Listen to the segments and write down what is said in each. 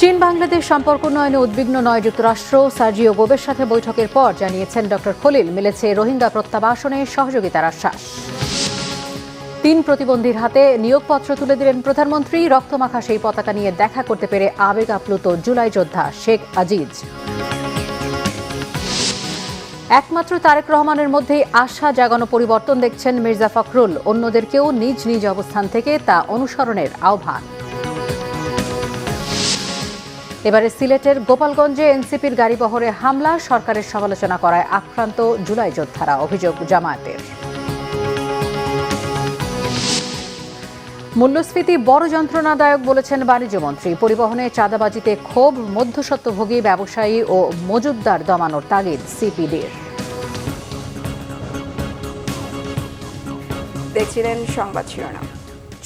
চীন বাংলাদেশ সম্পর্ক উন্নয়নে উদ্বিগ্ন নয় যুক্তরাষ্ট্র। সার্জিও গোবের সাথে বৈঠকের পর জানিয়েছেন ডক্টর খলিল, মিলেছে রোহিঙ্গা প্রত্যাবাসনে সহযোগিতার আশ্বাস। 3 প্রতিবন্ধীর হাতে নিয়োগপত্র তুলে দিলেন প্রধানমন্ত্রী। রক্তমাখা সেই পতাকা নিয়ে দেখা করতে পেরে আবেগ আপ্লুত জুলাই যোদ্ধা শেখ আজিজ। একমাত্র তারেক রহমানের মধ্যেই আশা জাগানো পরিবর্তন দেখছেন মির্জা ফখরুল। অন্যদেরকেও নিজ নিজ অবস্থান থেকে তা অনুসরণের আহ্বান। এবারে সিলেটের গোপালগঞ্জে এনসিপির গাড়িবহরে হামলা, সরকারের সমালোচনা করায় আক্রান্ত জুলাই যোদ্ধারা, অভিযোগ জামায়াতের। মূল্যস্ফীতি বড় যন্ত্রণাদায়ক বলেছেন বাণিজ্যমন্ত্রী। পরিবহনে চাঁদাবাজিতে ক্ষোভ, মধ্যস্বত্বভোগী ব্যবসায়ী ও মজুতদার দমানোর তাগিদ সিপিডির। দেখছিলেন সংবাদ শিরোনাম।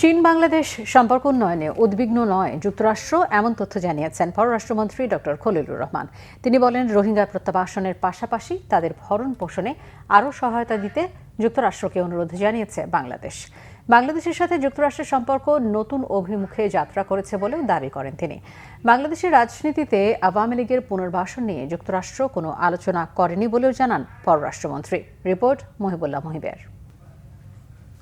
চীন বাংলাদেশ সম্পর্ক উন্নয়নে উদ্বিগ্ন নয় যুক্তরাষ্ট্র, এমন তথ্য জানিয়েছেন পররাষ্ট্রমন্ত্রী ডক্টর খলিলুর রহমান। তিনি বলেন, রোহিঙ্গা প্রত্যাবাসনের পাশাপাশি তাদের ভরণ পোষণে আরও সহায়তা দিতে যুক্তরাষ্ট্রকে অনুরোধ জানিয়েছে বাংলাদেশ। বাংলাদেশের সাথে যুক্তরাষ্ট্রের সম্পর্ক নতুন অভিমুখে যাত্রা করেছে বলেও দাবি করেন তিনি। বাংলাদেশের রাজনীতিতে আওয়ামী লীগের পুনর্বাসন নিয়ে যুক্তরাষ্ট্র কোনো আলোচনা করেনি বলেও জানান পররাষ্ট্রমন্ত্রী। রিপোর্ট মহিবুল্লাহ মহিবের।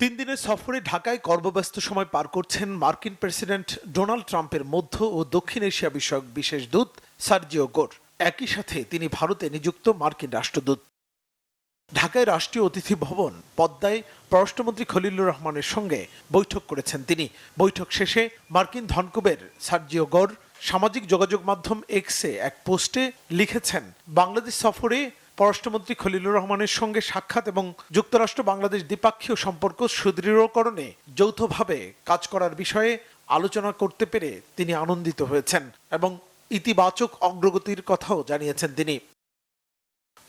3 দিনের সফরে ঢাকায় কর্মব্যস্ত সময় পার করছেন মার্কিন প্রেসিডেন্ট ডোনাল্ড ট্রাম্পের মধ্য ও দক্ষিণ এশিয়া বিষয়ক বিশেষ দূত সার্জিও গোর। একই সাথে তিনি ভারতে নিযুক্ত মার্কিন রাষ্ট্রদূত। ঢাকায় রাষ্ট্রীয় অতিথি ভবন পদ্মায় পররাষ্ট্রমন্ত্রী খলিলুর রহমানের সঙ্গে বৈঠক করেছেন তিনি। বৈঠক শেষে মার্কিন ধনকুবের সার্জিও গোর সামাজিক যোগাযোগ মাধ্যম এক্সে এক পোস্টে লিখেছেন, বাংলাদেশ সফরে পররাষ্ট্রমন্ত্রী খলিলুর রহমানের সঙ্গে সাক্ষাৎ এবং যুক্তরাষ্ট্র বাংলাদেশ দ্বিপাক্ষীয় সম্পর্ক সুদৃঢ়করণে যৌথভাবে কাজ করার বিষয়ে আলোচনা করতে পেরে তিনি আনন্দিত হয়েছেন এবং ইতিবাচক অগ্রগতির কথাও জানিয়েছেন তিনি।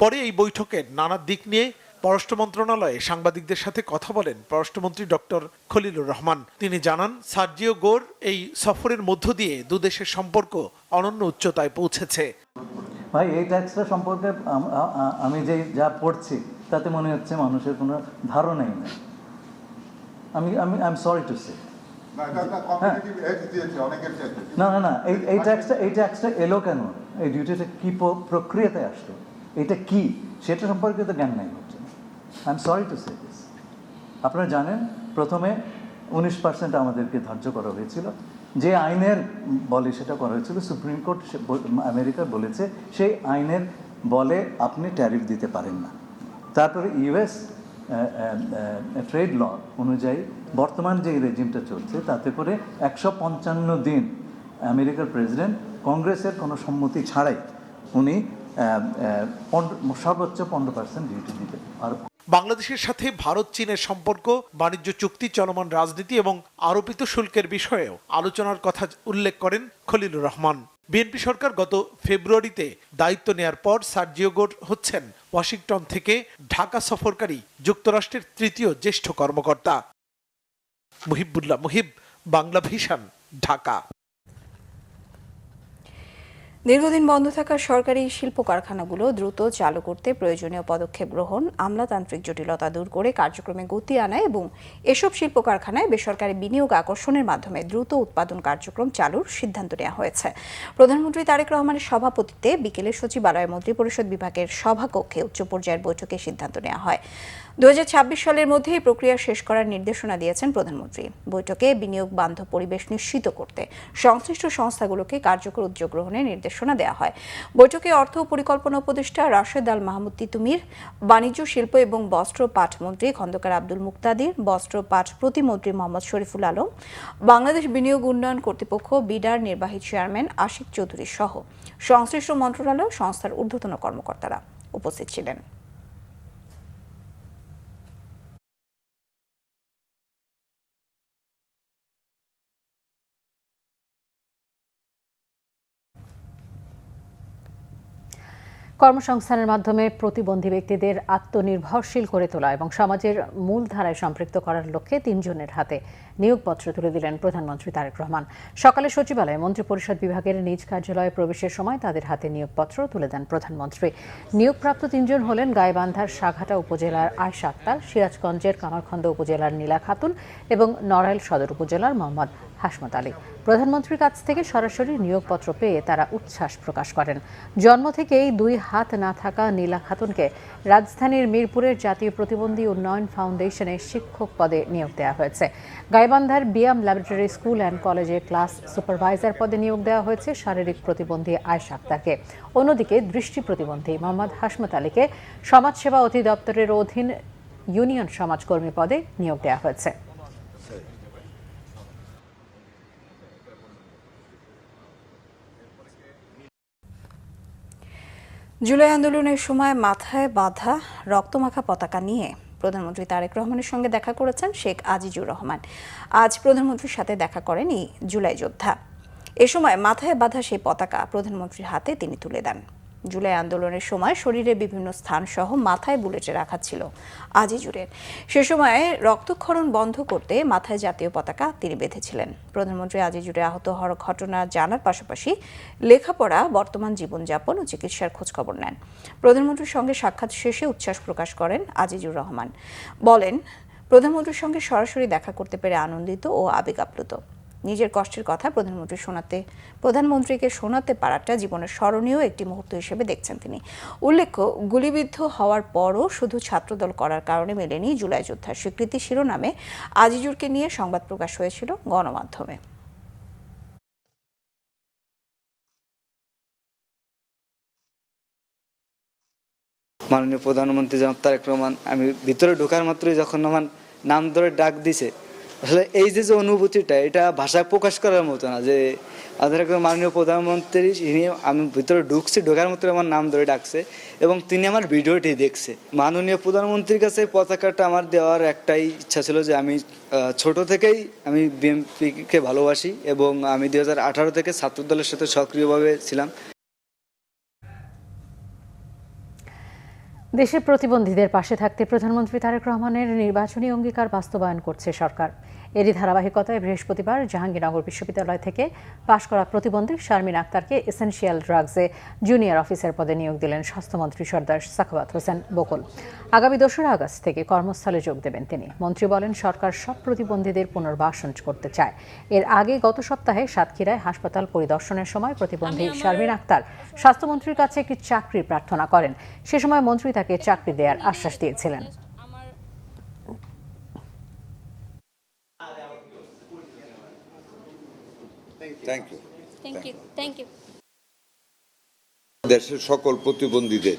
পরে এই বৈঠকের নানা দিক নিয়ে পররাষ্ট্র মন্ত্রণালয়ে সাংবাদিকদের সাথে কথা বলেন পররাষ্ট্রমন্ত্রী ডক্টর খলিলুর রহমান। তিনি জানান, সার্জিও গোর এই সফরের মধ্য দিয়ে দুদেশের সম্পর্ক অনন্য উচ্চতায় পৌঁছেছে। ভাই, এই ট্যাক্সটা সম্পর্কে আমি যা পড়ছি তাতে মনে হচ্ছে মানুষের কোনো ধারণাই নেই। I am sorry to say. না, এই ট্যাক্সটা এলো কেন, এই ডিউটিটা কি প্রক্রিয়াতে আসলো, এটা কি সেটা সম্পর্কে তো জ্ঞান নাই হচ্ছে। I am sorry to say this. আপনারা জানেন, প্রথমে 19% আমাদেরকে ধার্য করা হয়েছিল। যে আইনের বলে সেটা করা হয়েছিল, সুপ্রিম কোর্ট আমেরিকার বলেছে সেই আইনের বলে আপনি ট্যারিফ দিতে পারেন না। তারপরে ইউএস ট্রেড ল অনুযায়ী বর্তমান যে রেজিমটা চলছে তাতে করে 155 দিন আমেরিকার প্রেসিডেন্ট কংগ্রেসের কোনো সম্মতি ছাড়াই উনি সর্বোচ্চ 15% ডিউটি দিতে পারবেন। বাংলাদেশের সাথে ভারত চীনের সম্পর্ক, বাণিজ্য চুক্তি, চলমান রাজনীতি এবং আরোপিত শুল্কের বিষয়েও আলোচনার কথা উল্লেখ করেন খলিলুর রহমান। বিএনপি সরকার গত ফেব্রুয়ারিতে দায়িত্ব নেয়ার পর সার্জিও গোর হচ্ছেন ওয়াশিংটন থেকে ঢাকা সফরকারী যুক্তরাষ্ট্রের 3য় জ্যেষ্ঠ কর্মকর্তা। মুহিবুল্লাহ মুহিব, বাংলা ভিশন, ঢাকা। দীর্ঘদিন বন্ধ থাকা সরকারি শিল্প কারখানাগুলো দ্রুত চালু করতে প্রয়োজনীয় পদক্ষেপ গ্রহণ, আমলাতান্ত্রিক জটিলতা দূর করে কার্যক্রমে গতি আনা এবং এসব শিল্প কারখানায় বেসরকারি বিনিয়োগ আকর্ষণের মাধ্যমে দ্রুত উৎপাদন কার্যক্রম চালুর সিদ্ধান্ত নেওয়া হয়েছে। প্রধানমন্ত্রী তারেক রহমানের সভাপতিত্বে বিকেলে সচিবালয়ে মন্ত্রিপরিষদ বিভাগের সভাকক্ষে উচ্চ পর্যায়ের বৈঠকে সিদ্ধান্ত নেওয়া হয়। 2026 সালের মধ্যে এই প্রক্রিয়া শেষ করার নির্দেশনা দিয়েছেন প্রধানমন্ত্রী। বৈঠকে বিনিয়োগ বান্ধব পরিবেশ নিশ্চিত করতে সংশ্লিষ্ট সংস্থাগুলোকে কার্যকর উদ্যোগ গ্রহণের নির্দেশনা দেওয়া হয়। বৈঠকে অর্থ ও পরিকল্পনা উপদেষ্টা রাশেদ আল মাহমুদ তিতুমির, বাণিজ্য, শিল্প এবং বস্ত্র পাট মন্ত্রী খন্দকার আব্দুল মুক্তাদির, বস্ত্র পাট প্রতিমন্ত্রী মোহাম্মদ শরীফুল আলম, বাংলাদেশ বিনিয়োগ উন্নয়ন কর্তৃপক্ষ বিডার নির্বাহী চেয়ারম্যান আশিক চৌধুরী সহ সংশ্লিষ্ট মন্ত্রণালয় সংস্থার ঊর্ধ্বতন কর্মকর্তারা উপস্থিত ছিলেন। কর্মসংস্থানের মাধ্যমে প্রতিবন্ধী ব্যক্তিদের আত্মনির্ভরশীল করে তোলা এবং সমাজের মূল ধারায় সম্পৃক্ত করার লক্ষ্যে 3 জনের হাতে নিয়োগপত্র তুলে দিলেন প্রধানমন্ত্রী তারেক রহমান। সকালে সচিবালয়ে মন্ত্রিপরিষদ বিভাগের নিজ কার্যালয়ে প্রবেশের সময় তাদের হাতে নিয়োগপত্র তুলে দেন প্রধানমন্ত্রী। নিয়োগপ্রাপ্ত 3 জন হলেন গাইবান্ধার সাঘাটা উপজেলার আয়শা আক্তার, সিরাজগঞ্জের কামারখন্দ উপজেলার নীলা খাতুন এবং নড়াইল সদর উপজেলার মোহাম্মদ হাশমত আলী। প্রধানমন্ত্রীর কাছ থেকে সরাসরি নিয়োগপত্র পেয়ে তারা উচ্ছ্বাস প্রকাশ করেন। জন্ম থেকেই 2 হাত না থাকা নীলা খাতুনকে রাজধানীর মিরপুরের জাতীয় প্রতিবন্ধী উন্নয়ন ফাউন্ডেশনে শিক্ষক পদে নিয়োগ দেওয়া হয়েছে। গাইবান্ধার বিয়াম ল্যাবরেটরি স্কুল অ্যান্ড কলেজে ক্লাস সুপারভাইজার পদে নিয়োগ দেওয়া হয়েছে শারীরিক প্রতিবন্ধী আয়েশা আক্তারকে। অন্যদিকে দৃষ্টি প্রতিবন্ধী মোহাম্মদ হাশমত আলীকে সমাজসেবা অধিদপ্তরের অধীন ইউনিয়ন সমাজকর্মী পদে নিয়োগ দেওয়া হয়েছে। জুলাই আন্দোলনের সময় মাথায় বাঁধা রক্তমাখা পতাকা নিয়ে প্রধানমন্ত্রী তারেক রহমানের সঙ্গে দেখা করেছেন শেখ আজিজুর রহমান। আজ প্রধানমন্ত্রীর সাথে দেখা করেন এই জুলাই যোদ্ধা। এ সময় মাথায় বাঁধা সেই পতাকা প্রধানমন্ত্রীর হাতে তিনি তুলে দেন। জুলাই আন্দোলনের সময় শরীরের বিভিন্ন স্থান সহ মাথায় বুলেটের আঘাত ছিল আজিজুরের। সে সময় রক্তক্ষরণ বন্ধ করতে মাথায় জাতীয় পতাকা তিনি বেঁধেছিলেন। প্রধানমন্ত্রী আজিজুরের আহত হওয়ার ঘটনা জানার পাশাপাশি লেখাপড়া, বর্তমান জীবনযাপন ও চিকিৎসার খোঁজখবর নেন। প্রধানমন্ত্রীর সঙ্গে সাক্ষাৎ শেষে উচ্ছ্বাস প্রকাশ করেন আজিজুর রহমান। বলেন, প্রধানমন্ত্রীর সঙ্গে সরাসরি দেখা করতে পেরে আনন্দিত ও আবেগ আপ্লুত। নিজের কষ্টের কথা প্রধানমন্ত্রীকে শোনাতে পারাটা জীবনের স্মরণীয় একটি মুহূর্ত হিসেবে দেখছেন তিনি। উল্লেখ্য, গুলিবিদ্ধ হওয়ার পরও শুধু ছাত্রদল করার কারণে মেলেনি জুলাই যোদ্ধার স্বীকৃতি শিরোনামে আজিজুরকে নিয়ে সংবাদ প্রকাশ হয়েছিল গণমাধ্যমে। মাননীয় প্রধানমন্ত্রী জনাব তারেক রহমান, আমি ভিতরে ঢোকার মাত্রই যখন আমার নাম ধরে ডাক দিছে, আসলে এই যে অনুভূতিটা, এটা ভাষায় প্রকাশ করার মতো না। যে আমাদের একজন মাননীয় প্রধানমন্ত্রী, আমি ভিতরে ঢোকার মতো আমার নাম ধরে ডাকছে এবং তিনি আমার ভিডিওটি দেখছে। মাননীয় প্রধানমন্ত্রীর কাছে পতাকাটা আমার দেওয়ার একটাই ইচ্ছা ছিল যে আমি ছোট থেকেই আমি বিএনপিকে ভালোবাসি এবং আমি 2018 থেকে ছাত্রদলের সাথে সক্রিয়ভাবে ছিলাম। দেশের প্রতিবন্ধীদের পাশে থাকতে প্রধানমন্ত্রী তারেক রহমানের নির্বাচনী অঙ্গীকার বাস্তবায়ন করছে সরকার। এরই ধারাবাহিকতায় বৃহস্পতিবার জাহাঙ্গীরনগর বিশ্ববিদ্যালয় থেকে পাশ করা প্রতিবন্ধী শারমিন আক্তারকে এসেনশিয়াল ড্রাগসে জুনিয়র অফিসার পদে নিয়োগ দিলেন স্বাস্থ্যমন্ত্রী সর্দার সাখাওয়াত হোসেন বকুল। আগামী 2 আগস্ট থেকে কর্মস্থলে যোগ দেবেন তিনি। মন্ত্রী বলেন, সরকার সব প্রতিবন্ধীদের পুনর্বাসন করতে চায়। এর আগে গত সপ্তাহে সাতক্ষীরায় হাসপাতাল পরিদর্শনের সময় প্রতিবন্ধী শারমিন আক্তার স্বাস্থ্যমন্ত্রীর কাছে একটি চাকরির প্রার্থনা করেন। সে সময় মন্ত্রী তাকে চাকরি দেওয়ার আশ্বাস দিয়েছিলেন। দেশের সকল প্রতিবন্ধীদের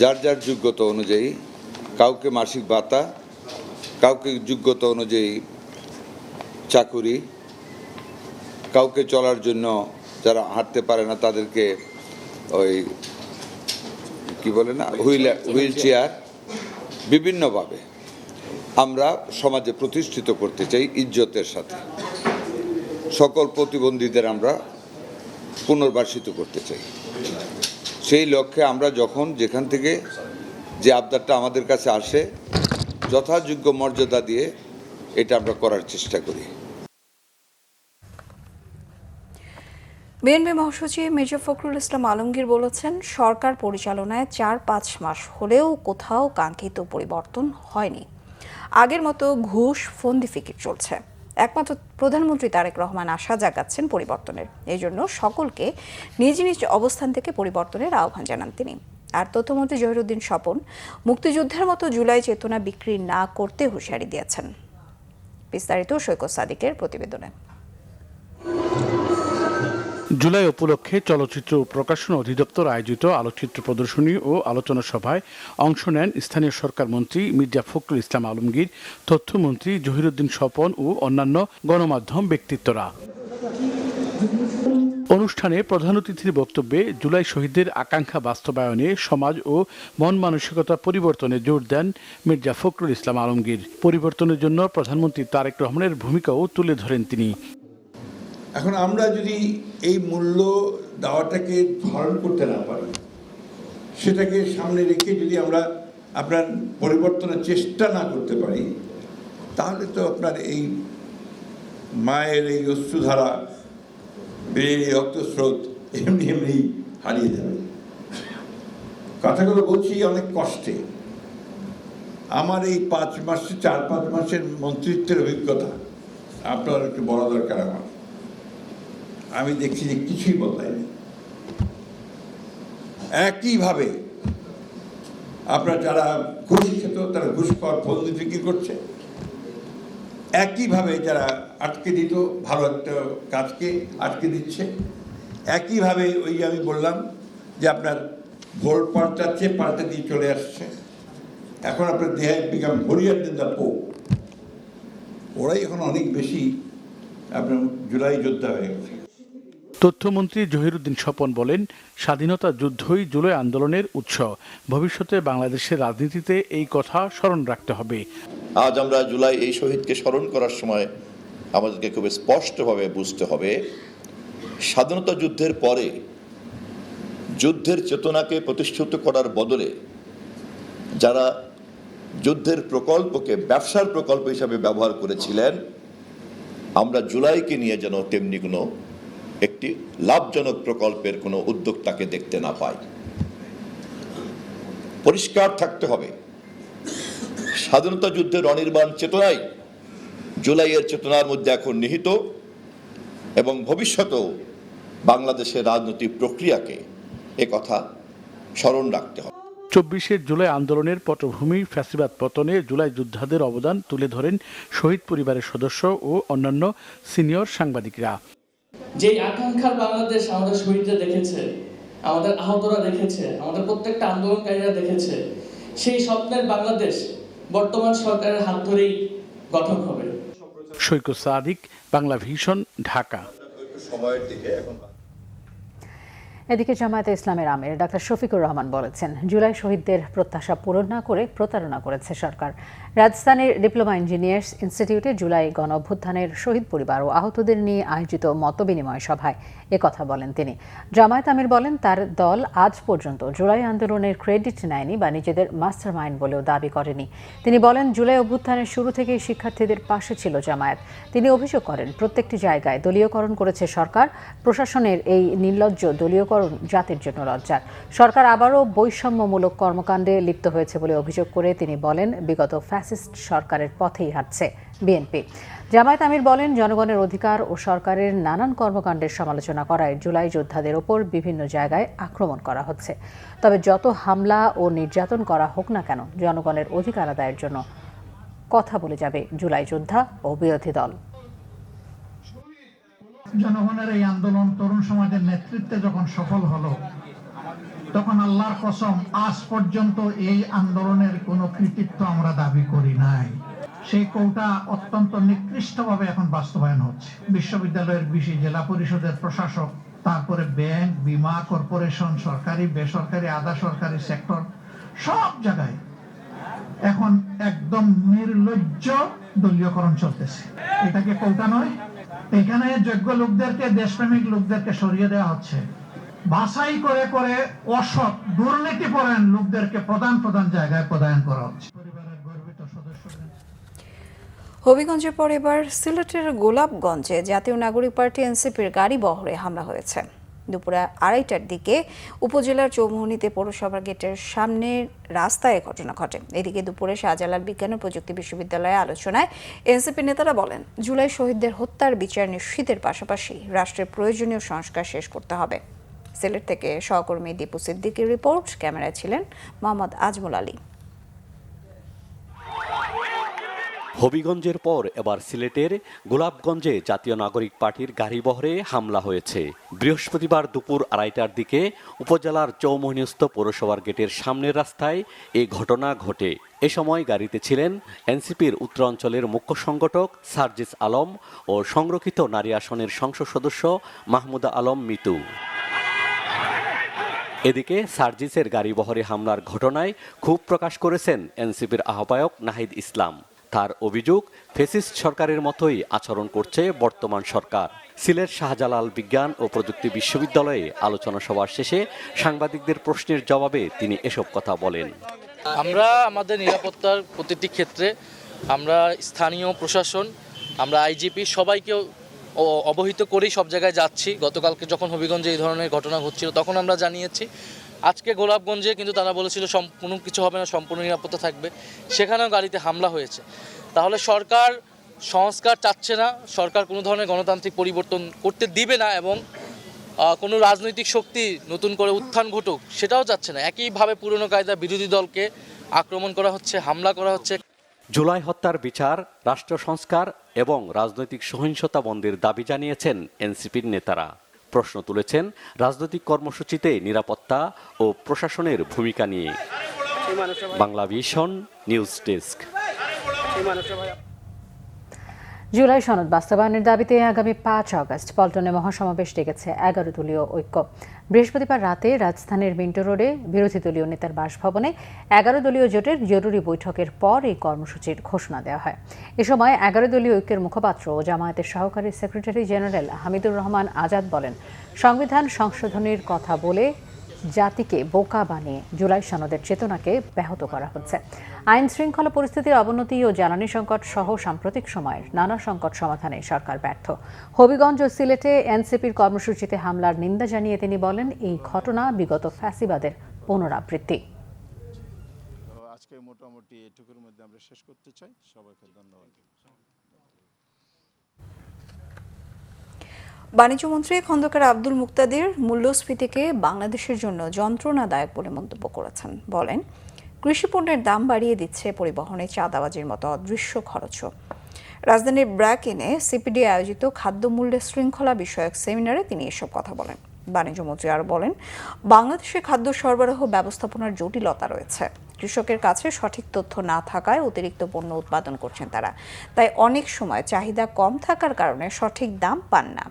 যার যার যোগ্যতা অনুযায়ী, কাউকে মাসিক ভাতা, কাউকে যোগ্যতা অনুযায়ী চাকুরি, কাউকে চলার জন্য যারা হাঁটতে পারে না তাদেরকে ওই কি বলে না হুইল চেয়ার, বিভিন্নভাবে আমরা সমাজে প্রতিষ্ঠিত করতে চাই ইজ্জতের সাথে। সকল প্রতিবন্ধীদের আমরা পুনর্বাসিত করতে চাই। সেই লক্ষ্যে আমরা যখন যেখান থেকে যে আবদারটা আমাদের কাছে আসে, যথাযোগ্য মর্যাদা দিয়ে এটা আমরা করার চেষ্টা করি। বিএনপি মহাসচিব মির্জা ফখরুল ইসলাম আলমগীর বলেছেন, সরকার পরিচালনায় 4-5 মাস হলেও কোথাও কাঙ্ক্ষিত পরিবর্তন হয়নি। আগের মতো ঘুষ, ফন্দি ফিকির চলছে। একমাত্র প্রধানমন্ত্রী তারেক রহমান আশা জাগাচ্ছেন পরিবর্তনের। এই জন্য সকলকে নিজ নিজ অবস্থান থেকে পরিবর্তনের আহ্বান জানান তিনি। আর তথ্যমন্ত্রী জহিরুদ্দিন স্বপন মুক্তিযুদ্ধের মতো জুলাই চেতনা বিক্রি না করতে হুঁশিয়ারি দিয়েছেন। বিস্তারিত সৈকত সাদিকের প্রতিবেদনে। জুলাই উপলক্ষে চলচ্চিত্র ও প্রকাশন অধিদপ্তর আয়োজিত আলোকচিত্র প্রদর্শনী ও আলোচনা সভায় অংশ নেন স্থানীয় সরকার মন্ত্রী মির্জা ফখরুল ইসলাম আলমগীর, তথ্যমন্ত্রী জহিরুদ্দিন স্বপন ও অন্যান্য গণমাধ্যম ব্যক্তিত্বরা। অনুষ্ঠানে প্রধান অতিথির বক্তব্যে জুলাই শহীদদের আকাঙ্ক্ষা বাস্তবায়নে সমাজ ও মন মানসিকতা পরিবর্তনে জোর দেন মির্জা ফখরুল ইসলাম আলমগীর। পরিবর্তনের জন্য প্রধানমন্ত্রী তারেক রহমানের ভূমিকাও তুলে ধরেন তিনি। এখন আমরা যদি এই মূল্য দেওয়াটাকে ধারণ করতে না পারি, সেটাকে সামনে রেখে যদি আমরা আপনার পরিবর্তনের চেষ্টা না করতে পারি, তাহলে তো আপনার এই মায়ের এই অশ্রুধারা, বেড়ে রক্তস্রোত এমনি এমনি হারিয়ে যাবে। কথাগুলো বলছি অনেক কষ্টে। আমার এই 4-5 মাসের মন্ত্রিত্বের অভিজ্ঞতা আপনার একটু বলা দরকার আমার। আমি দেখছি যে কিছুই বদলায়নি। একইভাবে আপনার যারা ঘুষ খেত তারা ঘুষ খাওয়ার ফন্দি বিক্রি করছে, একইভাবে যারা আটকে দিত ভালো একটা কাজকে আটকে দিচ্ছে, একইভাবে ওই যে আমি বললাম যে আপনার ভোট পাল্টে দিয়ে চলে আসছে। এখন আপনার দেহায় বিকাম হরিয়ার দিন দা পো, ওরাই এখন অনেক বেশি আপনার জুলাই যোদ্ধা হয়ে গেছে। তথ্যমন্ত্রী জহিরুদ্দিন স্বপন বলেন, স্বাধীনতা যুদ্ধই জুলাই আন্দোলনের উৎস। ভবিষ্যতে বাংলাদেশের রাজনীতিতে এই কথা স্মরণ রাখতে হবে। আজ আমরা জুলাই এই শহীদকে স্মরণ করার সময় আমাদেরকে খুব স্পষ্টভাবে বুঝতে হবে, স্বাধীনতা যুদ্ধের পরে যুদ্ধের চেতনাকে প্রতিষ্ঠিত করার বদলে যারা যুদ্ধের প্রকল্পকে ব্যবসার প্রকল্প হিসাবে ব্যবহার করেছিলেন, আমরা জুলাইকে নিয়ে যেন তেমনি কোনো একটি লাভজনক প্রকল্পের কোনো উদ্যোক্তাকে দেখতে না পাই। পরিষ্কার থাকতে হবে, স্বাধীনতা যুদ্ধের অনির্বাণ চেতনাই জুলাইয়ের চেতনার মধ্যে এখন নিহিত এবং ভবিষ্যতেও বাংলাদেশের রাজনৈতিক প্রক্রিয়াকে একথা স্মরণ রাখতে হবে। 24 জুলাই আন্দোলনের পটভূমি ফ্যাসিবাদ পতনে জুলাই যোদ্ধাদের অবদান তুলে ধরেন শহীদ পরিবারের সদস্য ও অন্যান্য সিনিয়র সাংবাদিকরা। যে আকাঙ্ক্ষার বাংলাদেশ আমাদের শহীদরা দেখেছে, আমাদের আহতরা দেখেছে, আমাদের প্রত্যেকটা আন্দোলনকারীরা দেখেছে, সেই স্বপ্নের বাংলাদেশ বর্তমান সরকারের হাত ধরেই গঠন হবে। সৈকত সাদিক, বাংলা ভিশন, ঢাকা। এদিকে জামায়াতে ইসলামের আমির ডাক্তার শফিকুর রহমান বলেছেন, জুলাই শহীদদের প্রত্যাশা পূরণ না করে প্রতারণা করেছে সরকার। রাজধানীর ডিপ্লোমা ইঞ্জিনিয়ার্স ইনস্টিটিউটে জুলাই গণ অভ্যুত্থানের শহীদ পরিবার ও আহতদের নিয়ে আয়োজিত মতবিনিময় সভায় একথা বলেন তিনি। জামায়াত আমির বলেন, তার দল আজ পর্যন্ত জুলাই আন্দোলনের ক্রেডিট নেয়নি বা নিজেদের মাস্টার মাইন্ড বলেও দাবি করেনি। তিনি বলেন, জুলাই অভ্যুত্থানের শুরু থেকেই শিক্ষার্থীদের পাশে ছিল জামায়াত। তিনি অভিযোগ করেন, প্রত্যেকটি জায়গায় দলীয়করণ করেছে সরকার। প্রশাসনের এই নির্লজ্জ দলীয়করণ জাতির জন্য লজ্জার। সরকার আবারও বৈষম্যমূলক কর্মকাণ্ডে লিপ্ত হয়েছে বলে অভিযোগ করে তিনি বলেন, বিগত ফ্যাসিস্ট সরকারের পথেই হাঁটছে বিএনপি। জামায়াত আমির বলেন, জনগণের অধিকার ও সরকারের নানান কর্মকাণ্ডের সমালোচনা করায় জুলাই যোদ্ধাদের ওপর বিভিন্ন জায়গায় আক্রমণ করা হচ্ছে। তবে যত হামলা ও নির্যাতন করা হোক না কেন, জনগণের অধিকার আদায়ের জন্য কথা বলে যাবে জুলাই যোদ্ধা ও বিরোধী দল। জনগণের এই আন্দোলন তরুণ সমাজের নেতৃত্বে যখন সফল হলো, তখন আল্লাহর কসম আজ পর্যন্ত এই আন্দোলনের কোনো কৃতিত্ব আমরা দাবি করি নাই। সেই কোটা অত্যন্ত নিকৃষ্টভাবে এখন বাস্তবায়ন হচ্ছে। বিশ্ববিদ্যালয়ের বিশি জেলা পরিষদের প্রশাসক, তারপরে ব্যাংক, বীমা, কর্পোরেশন, সরকারি, বেসরকারি, আধা সরকারি সেক্টর, সব জায়গায় এখন একদম নির্লজ্জ দলীয়করণ চলতেছে। এটাকে কোটা নয়, এখানে যোগ্য লোকদেরকে, দেশপ্রেমিক লোকদেরকে সরিয়ে দেওয়া হচ্ছে। বাছাই করে করে অসৎ দুর্নীতিপরায়ণ লোকদেরকে প্রধান জায়গায় প্রদান করা হচ্ছে। পরিবারের গর্বিত সদস্যদের হবিগঞ্জের পর এবার সিলেটের গোলাপগঞ্জে জাতীয় নাগরিক পার্টি এনসিপির গাড়ি বহরে হামলা হয়েছে। দুপুরে 2:30টার দিকে উপজেলার চৌমুহনীতে পৌরসভা গেটের সামনে রাস্তায় ঘটনা ঘটে। এদিকে দুপুরে শাহজালাল বিজ্ঞান ও প্রযুক্তি বিশ্ববিদ্যালয়ে আলোচনায় এনসিপি নেতারা বলেন, জুলাই শহীদদের হত্যার বিচার নিশ্চিতের পাশাপাশি রাষ্ট্রের প্রয়োজনীয় সংস্কার শেষ করতে হবে। সিলেট থেকে সহকর্মী দীপু সিদ্দিকীর রিপোর্ট, ক্যামেরায় ছিলেন মোহাম্মদ আজমল আলী। হবিগঞ্জের পর এবার সিলেটের গোলাপগঞ্জে জাতীয় নাগরিক পার্টির গাড়িবহরে হামলা হয়েছে। বৃহস্পতিবার দুপুর 2:30টার দিকে উপজেলার চৌমুহনীস্থ পৌরসভার গেটের সামনের রাস্তায় এই ঘটনা ঘটে। এ সময় গাড়িতে ছিলেন এনসিপির উত্তরাঞ্চলের মুখ্য সংগঠক সার্জিস আলম ও সংরক্ষিত নারী আসনের সংসদ সদস্য মাহমুদা আলম মিতু। এদিকে সার্জিসের গাড়িবহরে হামলার ঘটনায় ক্ষোভ প্রকাশ করেছেন এনসিপির আহ্বায়ক নাহিদ ইসলাম। তার অভিযোগ, ফ্যাসিস্ট সরকারের মতোই আচরণ করছে বর্তমান সরকার। সিলেট শাহজালাল বিজ্ঞান ও প্রযুক্তি বিশ্ববিদ্যালয়ে আলোচনা সভা শেষে সাংবাদিকদের প্রশ্নের জবাবে তিনি এসব কথা বলেন। আমরা আমাদের নিরাপত্তার প্রতিটি ক্ষেত্রে আমরা স্থানীয় প্রশাসন, আমরা আইজিপি সবাইকে অবহিত করেই সব জায়গায় যাচ্ছি। গতকালকে যখন হবিগঞ্জে এই ধরনের ঘটনা ঘটছিল তখন আমরা জানিয়েছি। আজকে গোলাপগঞ্জে কিন্তু তারা বলেছিল সম্পূর্ণ কিছু হবে না, সম্পূর্ণ নিরাপত্তা থাকবে। সেখানেও গাড়িতে হামলা হয়েছে। তাহলে সরকার সংস্কার চাচ্ছে না, সরকার কোনো ধরনের গণতান্ত্রিক পরিবর্তন করতে দিবে না এবং কোনো রাজনৈতিক শক্তি নতুন করে উত্থান ঘটুক সেটাও চাচ্ছে না। একইভাবে পুরনো কায়দা বিরোধী দলকে আক্রমণ করা হচ্ছে, হামলা করা হচ্ছে। জুলাই হত্যার বিচার, রাষ্ট্র সংস্কার এবং রাজনৈতিক সহিংসতা বন্ধের দাবি জানিয়েছেন এনসিপির নেতারা। প্রশ্ন তুলেছেন রাজনৈতিক কর্মসূচিতে নিরাপত্তা ও প্রশাসনের ভূমিকা নিয়ে। Bangla vision news desk. July সনদ বাস্তবায়নের দাবিতে আগামী 5 আগস্ট পল্টনে মহাসমাবেশ ডেকেছে 11 দলীয় ঐক্য। বৃহস্পতিবার রাতে রাজধানীর মিন্টো রোডে বিরোধী দলীয় নেতার বাসভবনে 11 দলীয় জোটের জরুরি বৈঠকের পর এই কর্মসূচির ঘোষণা দেওয়া হয়। এ সময় 11 দলীয় ঐক্যের মুখপাত্র ও জামায়াতের সহকারী সেক্রেটারি জেনারেল হামিদুর রহমান আজাদ বলেন, সংবিধান সংশোধনের কথা বলে জাতিকে বোকা বানিয়ে জুলাই সনদের চেতনাকে ব্যাহত করা হচ্ছে। আইন শৃঙ্খলা পরিস্থিতির অবনতি ও জ্বালানি সংকট সহ সাম্প্রতিক সময়ের নানা সংকট সমাধানে সরকার ব্যর্থ। হবিগঞ্জ ও সিলেটে এনসিপির কর্মসূচিতে হামলার নিন্দা জানিয়ে তিনি বলেন, এই ঘটনা বিগত ফ্যাসিবাদের পুনরাবৃত্তি। আজকে মোটামুটি এটুকুর মধ্যে আমরা শেষ করতে চাই। সবাইকে ধন্যবাদ। বাণিজ্যমন্ত্রী খন্দকার আব্দুল মুক্তাদির মূল্যস্ফীতিকে বাংলাদেশের জন্য যন্ত্রণাদায়ক বলে মন্তব্য করেছেন। বলেন, কৃষি পণ্যের দাম বাড়িয়ে দিচ্ছে পরিবহনে চাঁদাবাজির মতো অদৃশ্য খরচও। রাজধানীর ব্র্যাকেনে সিপিডি আয়োজিত খাদ্য মূল্যের শৃঙ্খলা বিষয়ক সেমিনারে তিনি এসব কথা বলেন। বাণিজ্যমন্ত্রী আরও বলেন, বাংলাদেশে খাদ্য সরবরাহ ব্যবস্থাপনার জটিলতা রয়েছে। কৃষকের কাছে সঠিক তথ্য না থাকায় অতিরিক্ত পণ্য উৎপাদন করছেন তারা, তাই অনেক সময় চাহিদা কম থাকার কারণে সঠিক দাম পান না।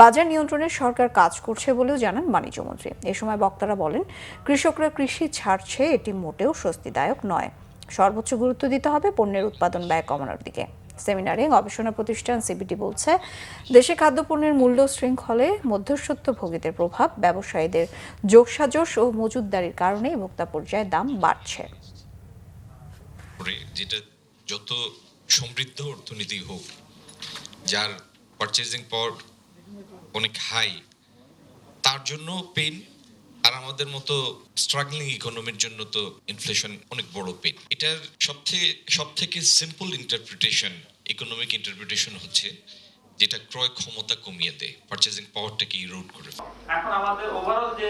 বাজার নিয়ন্ত্রণে সরকার কাজ করছে বলেও জানান বাণিজ্যমন্ত্রী। এ সময় বক্তারা বলেন, কৃষকরা কৃষি ছাড়ছে, এটি মোটেও স্বস্তিদায়ক নয়। সর্বোচ্চ গুরুত্ব দিতে হবে পণ্যের উৎপাদন ব্যয় কমানোর দিকে। সেমিনারে গবেষণা প্রতিষ্ঠান সিপিডি বলছে, দেশে খাদ্যপণ্যের মূল্য শৃঙ্খলে মধ্যস্বত্বভোগীদের প্রভাব, ব্যবসায়ীদের যোগসাজশ ও মজুতদারির কারণে ভোক্তা পর্যায়ে দাম বাড়ছে। যেটা যত সমৃদ্ধ অর্থনীতি হোক, যার পারচেজিং পাওয়ার অনেক হাই, তার জন্য পেন, আর আমাদের মতো স্ট্রাগলিং ইকোনমির জন্য তো ইনফ্লেশন অনেক বড় পেন। এটার সব থেকে সিম্পল ইন্টারপ্রিটেশন, ইকোনমিক ইন্টারপ্রিটেশন হচ্ছে যেটা ক্রয় ক্ষমতা কমিয়ে দেয়, পারচেজিং পাওয়ারটাকে ইরোড করে। এখন আমাদের ওভারঅল যে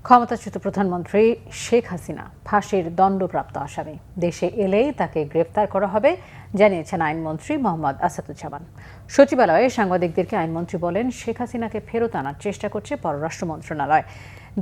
ক্ষমতাচ্যুত প্রধানমন্ত্রী শেখ হাসিনা ফাঁসির দণ্ডপ্রাপ্ত আসামি। দেশে এলেই তাকে গ্রেফতার করা হবে জানিয়েছেন আইনমন্ত্রী মোহাম্মদ আসাদুজ্জামান। সচিবালয়ে সাংবাদিকদেরকে আইনমন্ত্রী বলেন, শেখ হাসিনাকে ফেরত আনার চেষ্টা করছে পররাষ্ট্র মন্ত্রণালয়।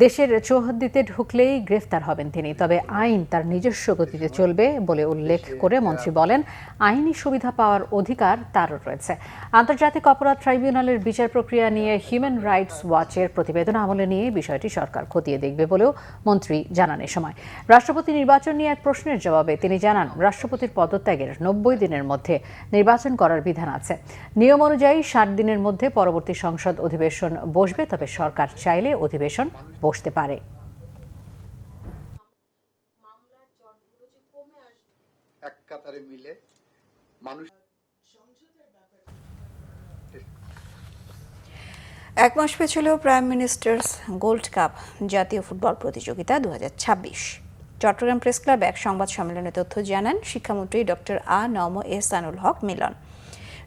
দেশের চৌহদ্দিতে ঢুকলেই গ্রেফতার হবেন তিনি, তবে আইন তার নিজস্ব গতিতে চলবে বলে উল্লেখ করে মন্ত্রী বলেন, আইনি সুবিধা পাওয়ার অধিকার তারও রয়েছে। আন্তর্জাতিক অপরাধ ট্রাইব্যুনালের বিচার প্রক্রিয়া নিয়ে হিউম্যান রাইটস ওয়াচের প্রতিবেদন আমলে নিয়ে বিষয়টি সরকার খতিয়ে দেখবে বলেও মন্ত্রী জানান। এ সময় রাষ্ট্রপতি নির্বাচন নিয়ে এক প্রশ্নের জবাবে তিনি জানান, রাষ্ট্রপতির পদত্যাগের 90 দিনের মধ্যে নির্বাচন করার বিধান আছে। নিয়ম অনুযায়ী 60 দিনের মধ্যে পরবর্তী সংসদ অধিবেশন বসবে, তবে সরকার চাইলে অধিবেশন বসতে পারে। এক মাস পেছলেও প্রাইম মিনিস্টার্স গোল্ড কাপ জাতীয় ফুটবল প্রতিযোগিতা 2026। চট্টগ্রাম প্রেস ক্লাবে এক সংবাদ সম্মেলনে তথ্য জানান শিক্ষামন্ত্রী ডক্টর আ.ন.ম এহসানুল হক মিলন।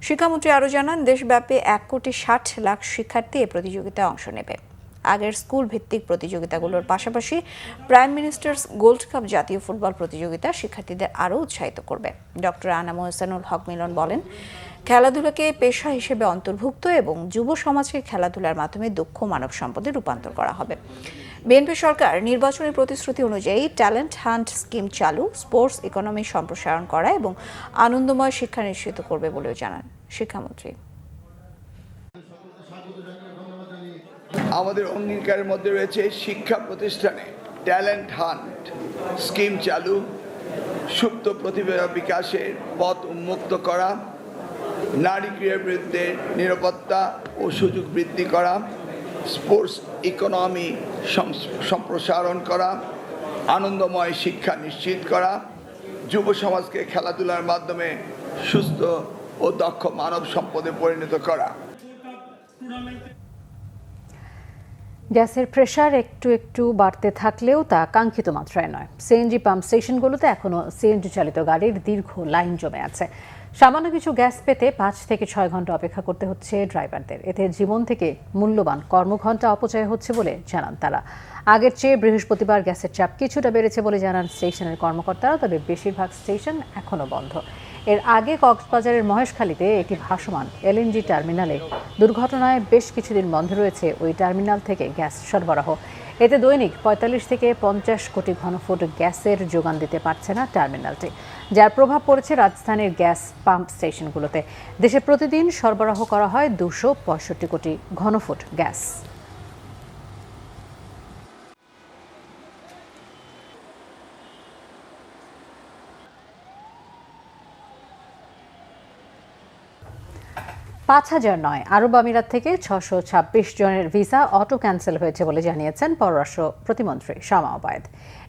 শিক্ষামন্ত্রী আরও জানান, দেশব্যাপী 1,60,00,000 শিক্ষার্থী এ প্রতিযোগিতায় অংশ নেবে। আগের স্কুল ভিত্তিক প্রতিযোগিতাগুলোর পাশাপাশি প্রাইম মিনিস্টার্স গোল্ড কাপ জাতীয় ফুটবল প্রতিযোগিতা শিক্ষার্থীদের আরও উৎসাহিত করবে। ডক্টর আ.ন.ম এহসানুল হক মিলন বলেন, খেলাধুলাকে পেশা হিসেবে অন্তর্ভুক্ত এবং যুব সমাজকে খেলাধুলার মাধ্যমে দক্ষ মানব সম্পদে রূপান্তর করা হবে। বিএনপি সরকার নির্বাচনী প্রতিশ্রুতি অনুযায়ী ট্যালেন্ট হান্ট স্কিম চালু, স্পোর্টস ইকোনমি সম্প্রসারণ করা এবং আনন্দময় শিক্ষা নিশ্চিত করবে বলেও জানান শিক্ষামন্ত্রী। আমাদের অঙ্গীকারের মধ্যে রয়েছে শিক্ষা প্রতিষ্ঠানে ট্যালেন্ট হান্ট স্কিম চালু, সুপ্ত প্রতিভা বিকাশের পথ উন্মুক্ত করা, নারী ক্রীড়াবিদদের নিরাপত্তা ও সুযোগ বৃদ্ধি করা, স্পোর্টস ইকোনমি সম্প্রসারণ করা, আনন্দময় শিক্ষা নিশ্চিত করা, যুব সমাজকে খেলাধুলার মাধ্যমে সুস্থ ও দক্ষ মানব সম্পদে পরিণত করা। গ্যাসের প্রেসার একটু একটু বাড়তে থাকলেও তা কাঙ্ক্ষিত মাত্রায় নয়। সিএনজি পাম্প স্টেশনগুলোতে এখনও সিএনজি চালিত গাড়ির দীর্ঘ লাইন জমে আছে। সামান্য কিছু গ্যাস পেতে 5 থেকে 6 ঘন্টা অপেক্ষা করতে হচ্ছে ড্রাইভারদের। এতে জীবন থেকে মূল্যবান কর্মঘণ্টা অপচয় হচ্ছে বলে জানান তারা। আগের চেয়ে বৃহস্পতিবার গ্যাসের চাপ কিছুটা বেড়েছে বলে জানান স্টেশনের কর্মকর্তারা, তবে বেশিরভাগ স্টেশন এখনও বন্ধ। এর আগে কক্সবাজারের মহেশখালীতে একটি ভাসমান এলএনজি টার্মিনালে দুর্ঘটনায় বেশ কিছুদিন বন্ধ রয়েছে ওই টার্মিনাল থেকে গ্যাস সরবরাহ। এতে দৈনিক 45 থেকে 50 কোটি ঘনফুট গ্যাসের যোগান দিতে পারছে না টার্মিনালটি, যার প্রভাব পড়েছে রাজধানীর গ্যাস পাম্প স্টেশনগুলোতে। দেশে প্রতিদিন সরবরাহ করা হয় 265 কোটি ঘনফুট গ্যাস। পাঁচ হাজার নয়, আরব আমিরাত থেকে 626 জনের ভিসা অটো ক্যান্সেল হয়েছে বলে জানিয়েছেন পররাষ্ট্র প্রতিমন্ত্রী শামা ওবায়েদ।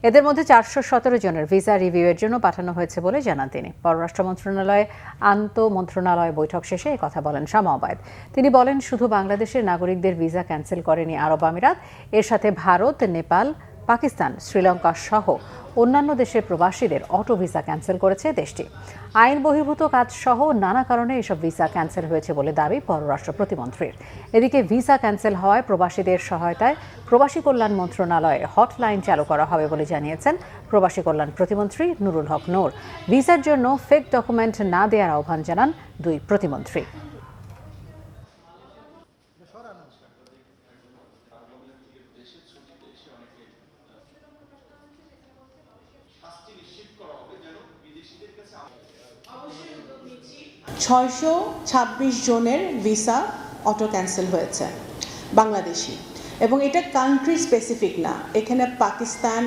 এদের মধ্যে 417 জনের ভিসা রিভিউয়ের জন্য পাঠানো হয়েছে বলে জানান তিনি। পররাষ্ট্র মন্ত্রণালয়ে আন্তঃমন্ত্রণালয় বৈঠক শেষে কথা বলেন শামা ওবায়েদ। তিনি বলেন, শুধু বাংলাদেশের নাগরিকদের ভিসা ক্যান্সেল করেনি আরব আমিরাত, এর সাথে ভারত, নেপাল, পাকিস্তান, শ্রীলঙ্কা সহ অন্যান্য দেশের প্রবাসীদের অটো ভিসা ক্যান্সেল করেছে দেশটি। আইন বহির্ভূত কাজ সহ নানা কারণে এসব ভিসা ক্যান্সেল হয়েছে বলে দাবি পররাষ্ট্র প্রতিমন্ত্রীর। এদিকে ভিসা ক্যান্সেল হওয়ায় প্রবাসীদের সহায়তায় প্রবাসী কল্যাণ মন্ত্রণালয়ে হটলাইন চালু করা হবে বলে জানিয়েছেন প্রবাসী কল্যাণ প্রতিমন্ত্রী নুরুল হক নূর। ভিসার জন্য ফেক ডকুমেন্ট না দেওয়ার আহ্বান জানান দুই প্রতিমন্ত্রী। ছয়শো 26 জনের ভিসা অটো ক্যান্সেল হয়েছে বাংলাদেশি, এবং এটা কান্ট্রি স্পেসিফিক না। এখানে পাকিস্তান,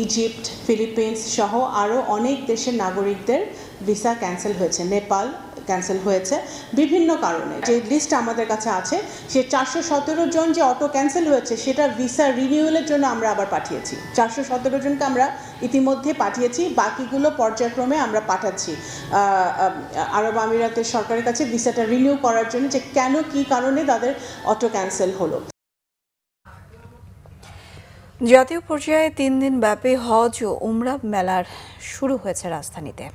ইজিপ্ট, ফিলিপিন্স সহ আরও অনেক দেশের নাগরিকদের ভিসা ক্যান্সেল হয়েছে, নেপাল ক্যান্সেল হয়েছে বিভিন্ন কারণে। যে লিস্ট আমাদের কাছে আছে, সে 417 জন যে অটো ক্যান্সেল হয়েছে সেটা ভিসা রিনিউয়ালের জন্য আমরা আবার পাঠিয়েছি। 417 জনকে আমরা ইতিমধ্যে পাঠিয়েছি, বাকিগুলো পর্যায়ক্রমে আমরা পাঠাচ্ছি আরব আমিরাতের সরকারের কাছে ভিসাটা রিনিউ করার জন্য, যে কেন কী কারণে তাদের অটো ক্যান্সেল হলো। জাতীয় পর্যায়ে 3 দিন ব্যাপী হজ ও উমরা মেলার শুরু হয়েছে রাজধানীতে।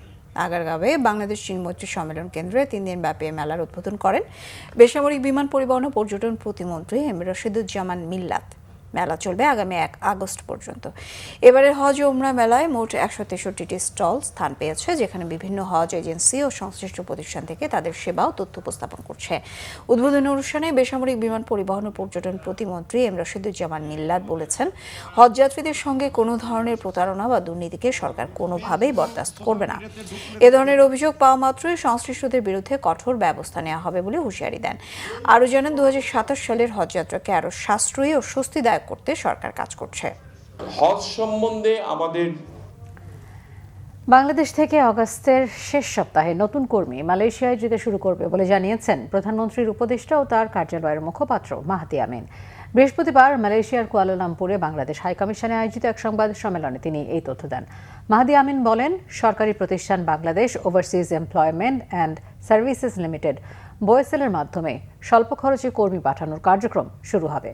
আগারগাঁওয়ে বাংলাদেশ চীন মৈত্রী সম্মেলন কেন্দ্রে 3 দিন ব্যাপী মেলার উদ্বোধন করেন বেসামরিক বিমান পরিবহন ও পর্যটন প্রতিমন্ত্রী এম রশিদুজ্জামান মিল্লাত। মেলা চলবে আগামী 1 আগস্ট পর্যন্ত। এবারের হজ ও উমরা মেলায় মোট 163টি স্টল স্থান পেয়েছে, যেখানে বিভিন্ন হজ এজেন্সি ও সংশ্লিষ্ট প্রতিষ্ঠান থেকে তাদের সেবা ও তথ্য উপস্থাপন করছে। উদ্বোধনী অনুষ্ঠানে বেসামরিক বিমান পরিবহন ও পর্যটন প্রতিমন্ত্রী এম রশিদুজ্জামান মিল্লাত বলেছেন, হজযাত্রীদের সঙ্গে কোনো ধরনের প্রতারণা বা দুর্নীতিকে সরকার কোনোভাবেই বরদাস্ত করবে না। এ ধরনের অভিযোগ পাওয়া মাত্রই সংশ্লিষ্টদের বিরুদ্ধে কঠোর ব্যবস্থা নেওয়া হবে বলে হুঁশিয়ারি দেন। আরও জানান, 2027 সালের হজযাত্রাকে আরও সাশ্রয়ী ও স্বস্তিদায়ক করতে সরকার কাজ করছে। হজ সম্বন্ধে আমাদের বাংলাদেশ থেকে আগস্টের শেষ সপ্তাহে নতুন কর্মী মালয়েশিয়ায় যেতে শুরু করবে বলে জানিয়েছেন প্রধানমন্ত্রীর উপদেষ্টা ও তার কার্যালয়ের মুখপাত্র মাহাদি আমিন। বৃহস্পতিবার মালয়েশিয়ার কুয়ালালামপুরে বাংলাদেশ হাইকমিশনে আয়োজিত এক সংবাদ সম্মেলনে তিনি এই তথ্য দেন। মাহাদি আমিন বলেন, সরকারি প্রতিষ্ঠান Bangladesh overseas employment and services limited বোয়েসেলের মাধ্যমে স্বল্প খরচে কর্মী পাঠানোর কার্যক্রম শুরু হবে।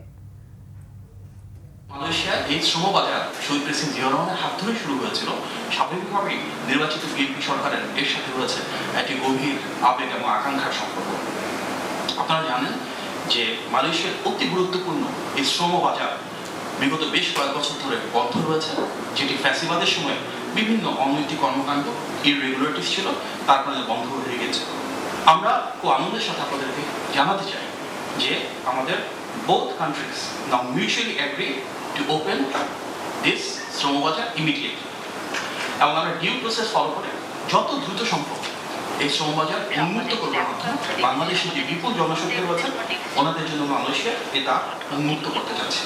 মালয়েশিয়ার এই শ্রমবাজার শহীদ প্রেসিডেন্ট জিয়াউর রহমানের হাত ধরে শুরু হয়েছিল। স্বাভাবিকভাবেই নির্বাচিত বিএনপি সরকারের এর সাথে রয়েছে একটি গভীর আবেগ এবং আকাঙ্ক্ষার সম্পর্ক। আপনারা জানেন যে মালয়েশিয়ার অতি গুরুত্বপূর্ণ এই শ্রমবাজার বিগত বেশ কয়েক বছর ধরে বন্ধ রয়েছে, যেটি ফ্যাসিবাদের সময় বিভিন্ন অনৈতিক কর্মকাণ্ড ইররেগুলারিটিস ছিল, তার কারণে বন্ধ হয়ে গেছে। আমরা খুব আনন্দের সাথে আপনাদেরকে জানাতে চাই যে আমাদের both countries now mutually agree to open this শ্রমবাজার immediately, এবং আমরা ডিউ প্রসেস ফলো করে যত দ্রুত সম্ভব এই শ্রমবাজার উন্মুক্ত করবার মাধ্যমে বাংলাদেশের যে বিপুল জনশক্তি রয়েছে ওনাদের জন্য মালয়েশিয়া এটা উন্মুক্ত করতে যাচ্ছে।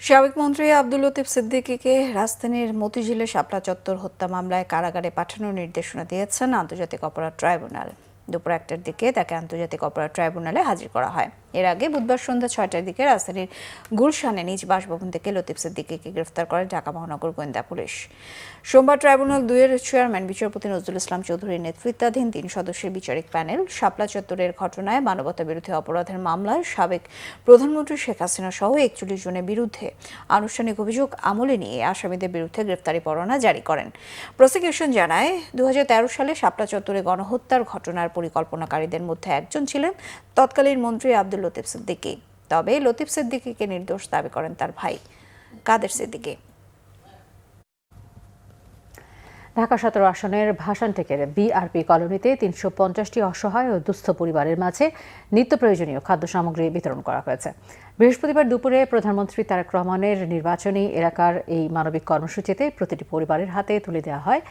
সাবেক মন্ত্রী আব্দুল লতিফ সিদ্দিকীকে রাজধানীর মতিঝিলে শাপলা চত্বর হত্যা মামলায় কারাগারে পাঠানোর নির্দেশনা দিয়েছেন আন্তর্জাতিক অপরাধ ট্রাইব্যুনাল। দুপুর 1টার দিকে তাকে আন্তর্জাতিক অপরাধ ট্রাইব্যুনালে হাজির করা হয়। এর আগে বুধবার সন্ধ্যা 6টার দিকে রাজধানীর গুলশানে নিজ বাসভবন থেকে লতিফ সিদ্দিকীকে গ্রেফতার করে ঢাকা মহানগর গোয়েন্দা পুলিশ। সোমবার ট্রাইব্যুনাল 2-এর চেয়ারম্যান বিচারপতি নজরুল ইসলাম চৌধুরীর নেতৃত্বাধীন 3 সদস্যের বিচারিক প্যানেল শাপলা চত্বরের ঘটনায় মানবতাবিরোধী অপরাধের মামলায় সাবেক প্রধানমন্ত্রী শেখ হাসিনা সহ 41 জনের বিরুদ্ধে আনুষ্ঠানিক অভিযোগ আমলে নিয়ে আসামিদের বিরুদ্ধে গ্রেফতারি পরোয়ানা জারি করেন। প্রসিকিউশন জানায় 2013 সালে শাপলা চত্বরে গণহত্যার ঘটনার পরিকল্পনাকারীদের মধ্যে একজন ছিলেন তৎকালীন মন্ত্রী আব্দুল লতিফ সিদ্দিকী। তবে লতিফ সিদ্দিকীকে নির্দোষ দাবি করেন তার ভাই কাদের সিদ্দিকী। ঢাকা 17 আসনের ভাসানটেকের বিআরপি কলোনিতে 350টি অসহায় ও দুস্থ পরিবারের মাঝে নিত্য প্রয়োজনীয় খাদ্য সামগ্রী বিতরণ করা হয়েছে। বৃহস্পতিবার দুপুরে প্রধানমন্ত্রী তারেক রহমানের নির্বাচনী এলাকার এই মানবিক কর্মসূচিতে প্রতিটি পরিবারের হাতে তুলে দেওয়া হয়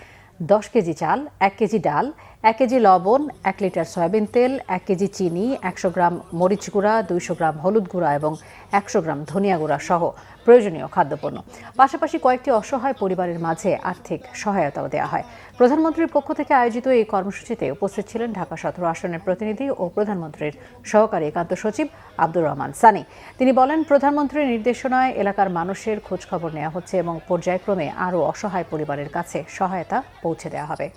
10 কেজি চাল, 1 কেজি ডাল, 1 কেজি লবণ, 1 লিটার সয়াবিন তেল, 1 কেজি চিনি, 100 গ্রাম মরিচ গুঁড়া, 200 গ্রাম হলুদ গুঁড়া এবং 100 গ্রাম ধনিয়া গুঁড়া সহ প্রয়োজনীয় খাদ্যপণ্য। পাশাপাশি কয়েকটি অসহায় পরিবারের মাঝে আর্থিক সহায়তাও দেওয়া হয়। প্রধানমন্ত্রীর পক্ষ থেকে আয়োজিত এই কর্মসূচিতে উপস্থিত ছিলেন ঢাকা 17 আসনের প্রতিনিধি ও প্রধানমন্ত্রীর সহকারী একান্ত সচিব আব্দুর রহমান সানি। তিনি বলেন, প্রধানমন্ত্রীর নির্দেশনায় এলাকার মানুষের খোঁজখবর নেওয়া হচ্ছে এবং পর্যায়ক্রমে আরও অসহায় পরিবারের কাছে সহায়তা পৌঁছে দেওয়া হবে।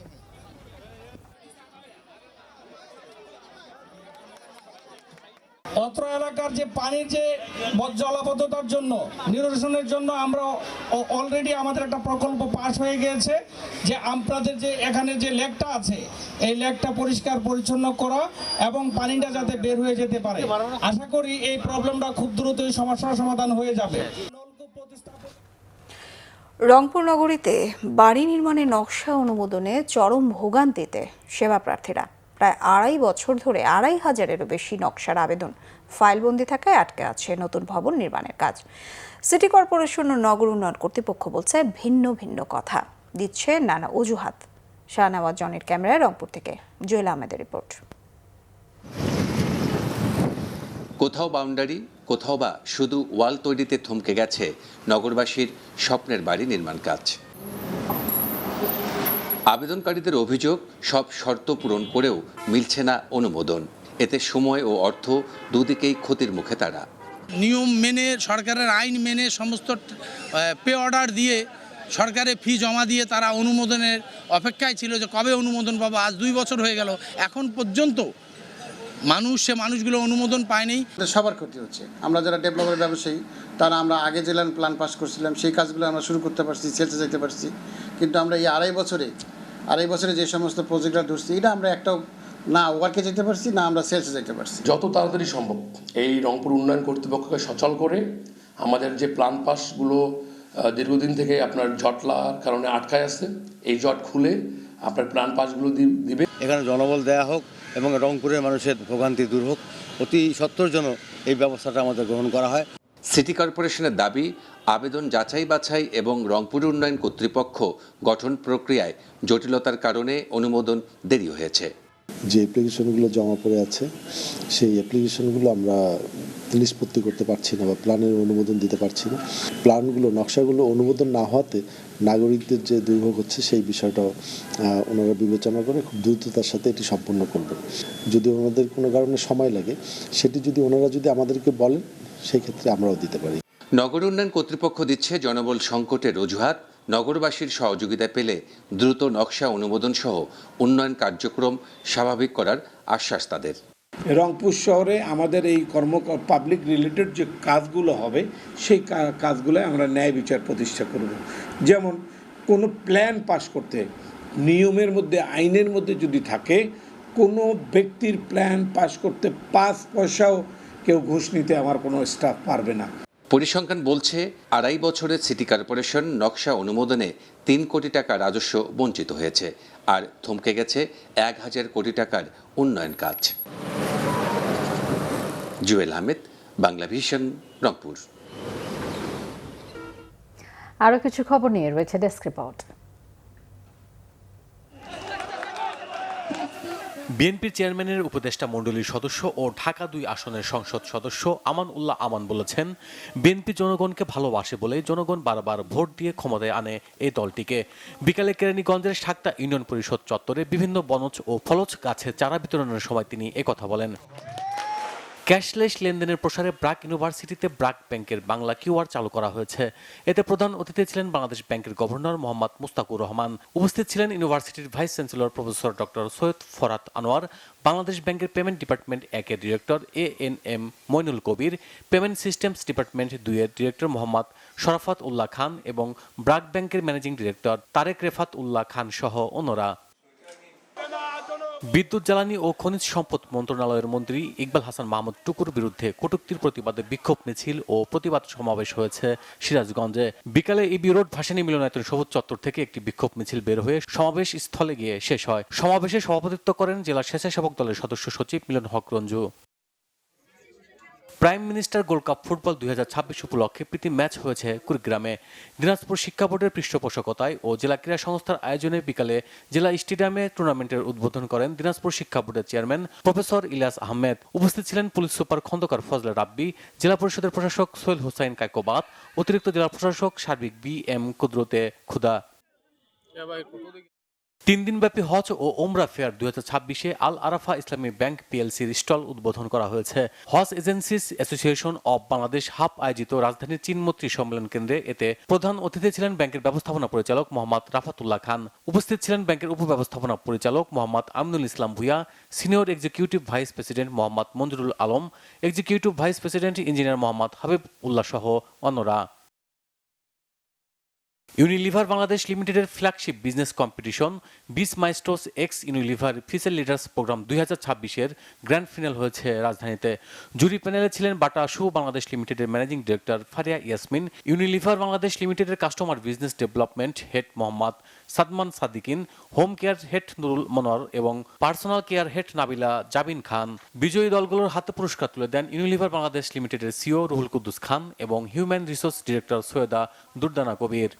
অত্র এলাকার যে পানির যে জলাবদ্ধতার জন্য নিরসনের জন্য আমরা অলরেডি আমাদের একটা প্রকল্প পাস হয়ে গিয়েছে যে আপনাদের যে এখানে যে লেকটা আছে এই লেকটা পরিষ্কার পরিচ্ছন্ন করা এবং পানিটা যাতে বের হয়ে যেতে পারে। আশা করি এই প্রবলেমটা খুব দ্রুত এই সমস্যার সমাধান হয়ে যাবে। রংপুর নগরীতে বাড়ি নির্মাণের নকশা অনুমোদনে চরম ভোগান্তিতে সেবা প্রার্থীরা। প্রায় 2.5 বছর ধরে 2,500-এরও বেশি নকশার আবেদন ফাইলবন্দি থাকায় আটকে আছে নতুন ভবন নির্মাণের কাজ। সিটি কর্পোরেশন ও নগর উন্নয়ন কর্তৃপক্ষ বলছে ভিন্ন ভিন্ন কথা, দিচ্ছে নানা অজুহাত। শাহনওয়াজ জনের ক্যামেরায় রংপুর থেকে জুয়েল আহমেদের রিপোর্ট। কোথাও বাউন্ডারি, কোথাও বা শুধু ওয়াল তৈরিতে থমকে গেছে নগরবাসীর স্বপ্নের বাড়ি নির্মাণ কাজ। আবেদনকারীদের অভিযোগ, সব শর্ত পূরণ করেও মিলছে না অনুমোদন। এতে সময় ও অর্থ দুদিকেই ক্ষতির মুখে তারা। নিয়ম মেনে, সরকারের আইন মেনে সমস্ত পে অর্ডার দিয়ে সরকারে ফি জমা দিয়ে তারা অনুমোদনের অপেক্ষায় ছিল যে কবে অনুমোদন পাবো। আজ 2 বছর হয়ে গেল, এখন পর্যন্ত সে মানুষগুলো অনুমোদন পায়নি। সবার ক্ষতি হচ্ছে। আমরা যারা ডেভেলপার ব্যবসায়ী তারা আমরা আগে যে প্ল্যান পাস করছিলাম সেই কাজগুলো আমরা শুরু করতে পারছি, সেলসে যেতে পারছি, কিন্তু আমরা এই আড়াই বছরে যে সমস্ত প্রজেক্টটা ধরছি এটা আমরা একটাও না ওয়ার্কে যেতে পারছি না আমরা সেলসে যেতে পারছি। যত তাড়াতাড়ি সম্ভব এই রংপুর উন্নয়ন কর্তৃপক্ষকে সচল করে আমাদের যে প্ল্যান পাসগুলো দীর্ঘদিন থেকে আপনার জটলার কারণে আটকায় আছে, এই জট খুলে আপনার প্ল্যান পাসগুলো দিবে। এখানে জনবল দেয়া হোক এবং রংপুরের মানুষের ভোগান্তি দূর হোক, অতি সত্বর জন্য এই ব্যবস্থাটা আমাদের গ্রহণ করা হয়। সিটি কর্পোরেশনের দাবি, আবেদন যাচাই বাছাই এবং রংপুর উন্নয়ন কর্তৃপক্ষ গঠন প্রক্রিয়ায় জটিলতার কারণে অনুমোদন দেরি হয়েছে। যে অ্যাপ্লিকেশনগুলো জমা পড়ে আছে সেই অ্যাপ্লিকেশনগুলো আমরা নিষ্পত্তি করতে পারছি না বা প্ল্যানের অনুমোদন দিতে পারছি না। প্ল্যানগুলো, নকশাগুলো অনুমোদন না হওয়াতে নাগরিকদের যে দুর্ভোগ হচ্ছে সেই বিষয়টা ওনারা বিবেচনা করে খুব দ্রুততার সাথে এটি সম্পন্ন করবেন। যদি ওনাদের কোনো কারণে সময় লাগে সেটি যদি ওনারা আমাদেরকে বলেন সেই ক্ষেত্রে আমরাও দিতে পারি। নগর উন্নয়ন কর্তৃপক্ষ দিচ্ছে জনবল সংকটের অজুহাত। নগরবাসীর সহযোগিতা পেলে দ্রুত নকশা অনুমোদন সহ উন্নয়ন কার্যক্রম স্বাভাবিক করার আশ্বাস তাদের। রংপুর শহরে আমাদের এই পাবলিক রিলেটেড যে কাজগুলো হবে সেই কাজগুলো আমরা ন্যায় বিচার প্রতিষ্ঠা করব। যেমন কোনো প্ল্যান পাস করতে নিয়মের মধ্যে, আইনের মধ্যে যদি থাকে, কোনো ব্যক্তির প্ল্যান পাস করতে 5 পয়সাও কেউ ঘুষ নিতে আমার কোনো স্টাফ পারবে না। পরিসংখ্যান বলছে 2.5 বছরে সিটি কর্পোরেশন নকশা অনুমোদনে 3 কোটি টাকা রাজস্ব বঞ্চিত হয়েছে, আর থমকে গেছে 1000 কোটি টাকার উন্নয়ন কাজ। জুয়েল আহমেদ, বাংলা ভিশন, রংপুর। আরও কিছু খবর নিয়ে রয়েছে ডেস্ক রিপোর্ট। বিএনপির চেয়ারম্যানের উপদেষ্টা মণ্ডলীর সদস্য ও ঢাকা 2 আসনের সংসদ সদস্য আমান উল্লাহ আমান বলেছেন, বিএনপি জনগণকে ভালোবাসে বলে জনগণ বারবার ভোট দিয়ে ক্ষমতায় আনে এই দলটিকে। বিকালে কেরানীগঞ্জের শাক্তা ইউনিয়ন পরিষদ চত্বরে বিভিন্ন বনজ ও ফলজ গাছের চারা বিতরণের সময় তিনি একথা বলেন। ক্যাশলেস লেনদেনের প্রসারে ব্র্যাক ইউনিভার্সিটিতে ব্র্যাক ব্যাংকের বাংলা কিউআর চালু করা হয়েছে। এতে প্রধান অতিথি ছিলেন বাংলাদেশ ব্যাংকের গভর্নর মোহাম্মদ মুস্তাকুর রহমান। উপস্থিত ছিলেন ইউনিভার্সিটির vice chancellor professor doctor Syed Farat Anwar, Bangladesh ব্যাংকের পেমেন্ট ডিপার্টমেন্ট 1 এর director ANM Mainul Kabir, payment systems department 2 এর ডিরেক্টর মোহাম্মদ শরাফত উল্লাহ খান এবং ব্র্যাক ব্যাংকের ম্যানেজিং ডিরেক্টর তারেক রেফাত উল্লাহ খান সহ অন্যরা। বিদ্যুৎ, জ্বালানি ও খনিজ সম্পদ মন্ত্রণালয়ের মন্ত্রী ইকবাল হাসান মাহমুদ টুকুর বিরুদ্ধে কটূক্তির প্রতিবাদে বিক্ষোভ মিছিল ও প্রতিবাদ সমাবেশ হয়েছে সিরাজগঞ্জে। বিকালে ইবি রোড ভাসানী মিলনায়তন সবুজ চত্বর থেকে একটি বিক্ষোভ মিছিল বের হয়ে সমাবেশ স্থলে গিয়ে শেষ হয়। সমাবেশে সভাপতিত্ব করেন জেলা স্বেচ্ছাসেবক দলের সদস্য সচিব Milon Haque Ranju. Prime minister gold cup football 2026 উপলক্ষে প্রীতি ম্যাচ হয়েছে কুড়িগ্রামে। দিনাজপুর শিক্ষা বোর্ডের পৃষ্ঠপোষকতায় ও জেলা ক্রীড়া সংস্থার আয়োজনে বিকালে জেলা স্টেডিয়ামে টুর্নামেন্টের উদ্বোধন করেন দিনাজপুর শিক্ষা বোর্ডের চেয়ারম্যান প্রফেসর ইলিয়াস আহমেদ। উপস্থিত ছিলেন পুলিশ সুপার খন্দকার ফজলে রাব্বি, জেলা পরিষদের প্রশাসক সোহেল হোসাইন কায়কোবাদ, অতিরিক্ত জেলা প্রশাসক সার্বিক BM কুদরতে খুদা। 3 দিনব্যাপী হজ ও ওমরা ফেয়ার 2026-এ আল আরাফা ইসলামী ব্যাংক PLCর স্টল উদ্বোধন করা হয়েছে। Hajj agencies association of Bangladesh HAAB আয়োজিত রাজধানীর চীনমৈত্রী সম্মেলন কেন্দ্রে। এতে প্রধান অতিথি ছিলেন ব্যাংকের ব্যবস্থাপনা পরিচালক মোহাম্মদ রাফাতুল্লাহ খান। উপস্থিত ছিলেন ব্যাংকের উপব্যবস্থাপনা পরিচালক Mohammad Aminul Islam Bhuiyan, senior executive vice president Mohammad Manjurul Alam, executive vice president engineer Mohammad Habib Ullah সহ অন্যরা। ইউনিলিভার বাংলাদেশ লিমিটেডের flagship business competition 20 maestros x Unilever future leaders programme 2026-এর গ্র্যান্ড ফিনাল হয়েছে রাজধানীতে। জুরি প্যানেলে ছিলেন বাটা শু বাংলাদেশ লিমিটেডের managing director Faria Yasmin, Unilever Bangladesh লিমিটেডের customer business development head Mohammad Sadman Sadiqin, home care head Nurul Monowar এবং personal care head Nabila Zabin খান। বিজয়ী দলগুলোর হাতে পুরস্কার তুলে দেন ইউনিলিভার বাংলাদেশ লিমিটেডের সিও রুহুল কুদ্দুস খান এবং হিউম্যান রিসোর্স ডিরেক্টর সৈয়দা দুর্দানা কবির।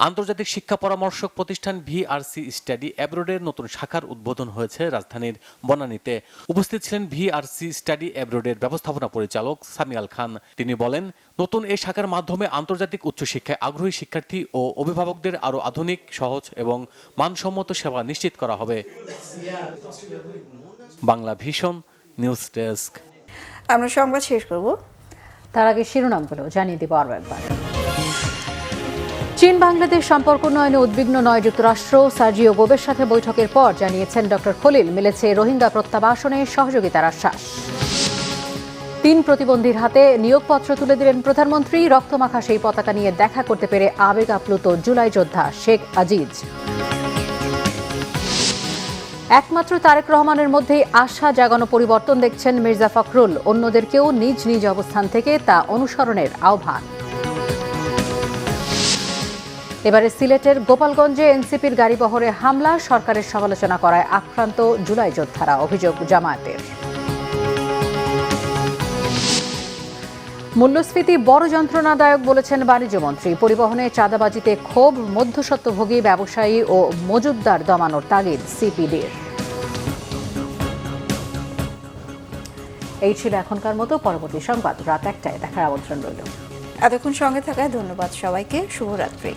আন্তর্জাতিক শিক্ষা পরামর্শক প্রতিষ্ঠান VRC স্টাডি অ্যাব্রোডের নতুন শাখার উদ্বোধন হয়েছে রাজধানীর বনানীতে। উপস্থিত ছিলেন VRC স্টাডি অ্যাব্রোডের ব্যবস্থাপনা পরিচালক সামিয়াল খান। তিনি বলেন, নতুন এই শাখার মাধ্যমে আন্তর্জাতিক উচ্চশিক্ষায় আগ্রহী শিক্ষার্থী ও অভিভাবকদের আরও আধুনিক, সহজ এবং মানসম্মত সেবা নিশ্চিত করা হবে। Bangla vision news desk. আমরা সংবাদ শেষ করব, তার আগে শিরোনামগুলো জানিয়ে দেব আরও একবার। চীন বাংলাদেশ সম্পর্ক উন্নয়নে উদ্বিগ্ন নয় যুক্তরাষ্ট্র। সার্জিও গোবের সাথে বৈঠকের পর জানিয়েছেন ডক্টর খলিল, মিলেছে রোহিঙ্গা প্রত্যাবাসনে সহযোগিতার আশ্বাস। 3 প্রতিবন্ধীর হাতে নিয়োগপত্র তুলে দিলেন প্রধানমন্ত্রী। রক্তমাখা সেই পতাকা নিয়ে দেখা করতে পেরে আবেগ আপ্লুত জুলাই যোদ্ধা শেখ আজিজ। একমাত্র তারেক রহমানের মধ্যেই আশা জাগানো পরিবর্তন দেখছেন মির্জা ফখরুল। অন্যদেরকেও নিজ নিজ অবস্থান থেকে তা অনুসরণের আহ্বান। এবারে সিলেটের গোপালগঞ্জে এনসিপির গাড়িবহরে হামলা, সরকারের সমালোচনা করায় আক্রান্ত জুলাই যোদ্ধারা, অভিযোগ জামায়াতের। মূল্যস্ফীতি বড় যন্ত্রণাদায়ক বলেছেন বাণিজ্যমন্ত্রী। পরিবহনে চাঁদাবাজিতে ক্ষোভ, মধ্যস্বত্বভোগী ব্যবসায়ী ও মজুতদার দমানোর তাগিদ সিপিডির। এই ছিল এখনকার মতো। পরবর্তী সংবাদ রাত 1টায় দেখার আমন্ত্রণ রইল। এতক্ষণ সঙ্গে থাকায় ধন্যবাদ সবাইকে। শুভরাত্রি।